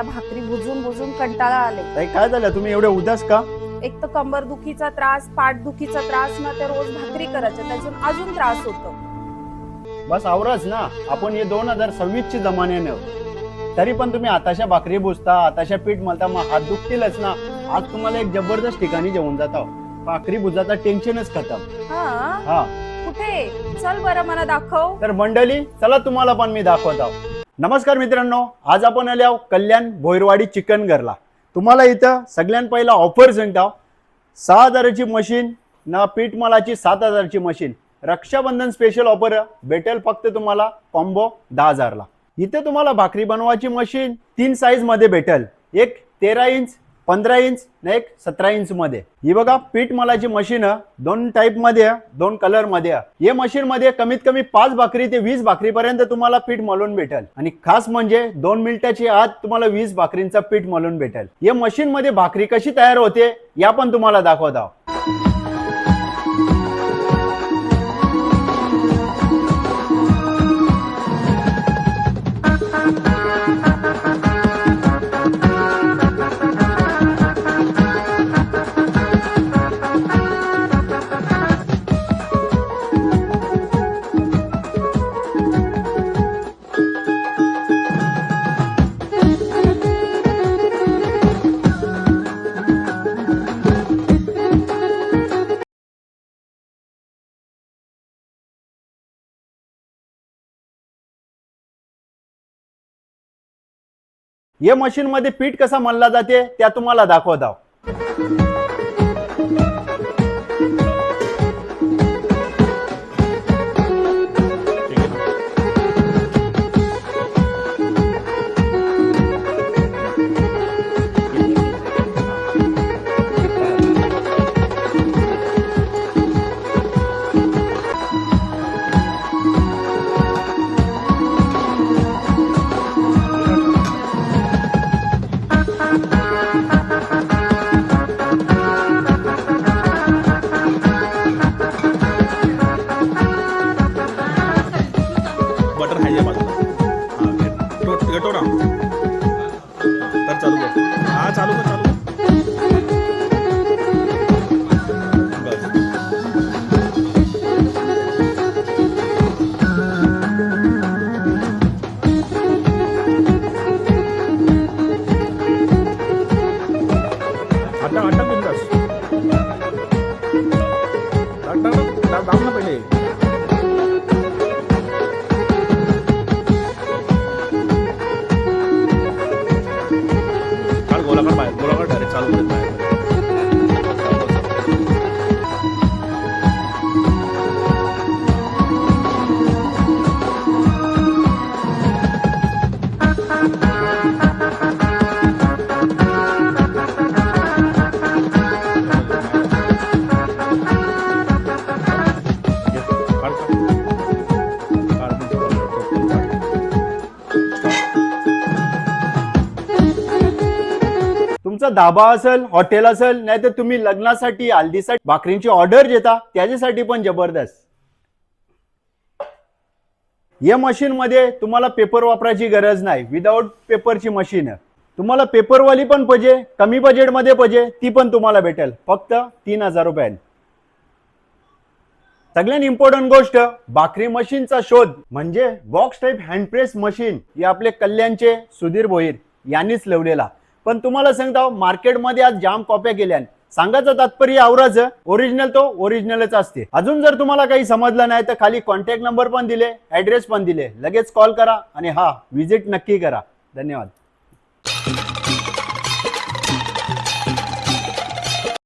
या भाकरी भुजून भुजून कंटाळा आले. ताई काय झालं, तुम्ही एवढे उदास का? एक तर कंबर दुखीचा त्रास, पाठ दुखीचा त्रास ना, ते रोज भाकरी करायचं त्यातून अजून त्रास होतो. बस आवराच ना, आपण हे 2026 ची जमान्याने तरी पण तुम्ही आताशा भाकरी बुजता, आताशा पीठ मळता, मग हात दुखतीलच ना. आज तुम्हाला एक जबरदस्त ठिकाणी जेवून जाता, भाकरी बुजाचा टेन्शनच खतम. हा कुठे? चल बरं मला दाखव. तर मंडळी चला तुम्हाला पण मी दाखवत आहो. नमस्कार मित्रांनो, आज आपण आले आहो कल्याण भोईरवाडी चिकन घरला. तुम्हाला इथं सगळ्यात पहिला ऑफर सांगता, 6,000ची मशीन ना पीठ मळाची 7,000ची मशीन. रक्षाबंधन स्पेशल ऑफर भेटेल फक्त तुम्हाला कॉम्बो 10,000ला. इथे तुम्हाला भाकरी बनवायची मशीन 3 साईज मध्ये भेटेल, एक 13 इंच, 15 इंच ना एक 17 इंच मध्ये. ही बघा पीठ मळाची मशीन 2 टाईप मध्ये, 2 कलर मध्ये. या मशीन मध्ये कमीत कमी 5 भाकरी ते 20 भाकरी पर्यंत तुम्हाला पीठ मळून भेटेल. आणि खास म्हणजे 2 मिनिटाची आत तुम्हाला 20 भाकरींचा पीठ मळून भेटेल. या मशीन मध्ये भाकरी कशी तयार होते या पण तुम्हाला दाखवत आहोत. या मशीन मध्ये पीठ कसा मळला जाते त्या तुम्हाला दाखवत आहोत. तुमचा धाबा असेल, हॉटेल असेल, नाही तर तुम्ही लग्नासाठी, हल्दीसाठी भाकरींची ऑर्डर देता त्याच्यासाठी पण जबरदस्त. या मशीन मध्ये तुम्हाला पेपर वापरायची गरज नाही, विदाउट पेपरची मशीन. तुम्हाला पेपरवाली पण पाहिजे, कमी बजेट मध्ये पाहिजे, ती पण तुम्हाला भेटेल फक्त 3,000 रुपयांनी. सगळ्यात इम्पॉर्टंट गोष्ट, भाकरी मशीनचा शोध म्हणजे बॉक्स टाईप हँडप्रेस मशीन हे आपले कल्याणचे सुधीर भोईर यांनीच लावलेला. पण तुम्हाला सांगता मार्केटमध्ये आज जाम कॉप्या केल्यान. सांगायचं तात्पर्य आवराचं, ओरिजिनल तो ओरिजिनलच असते. अजून जर तुम्हाला काही समजलं नाही तर खाली कॉन्टॅक्ट नंबर पण दिले, ऍड्रेस पण दिले, लगेच कॉल करा आणि हा विजिट नक्की करा. धन्यवाद.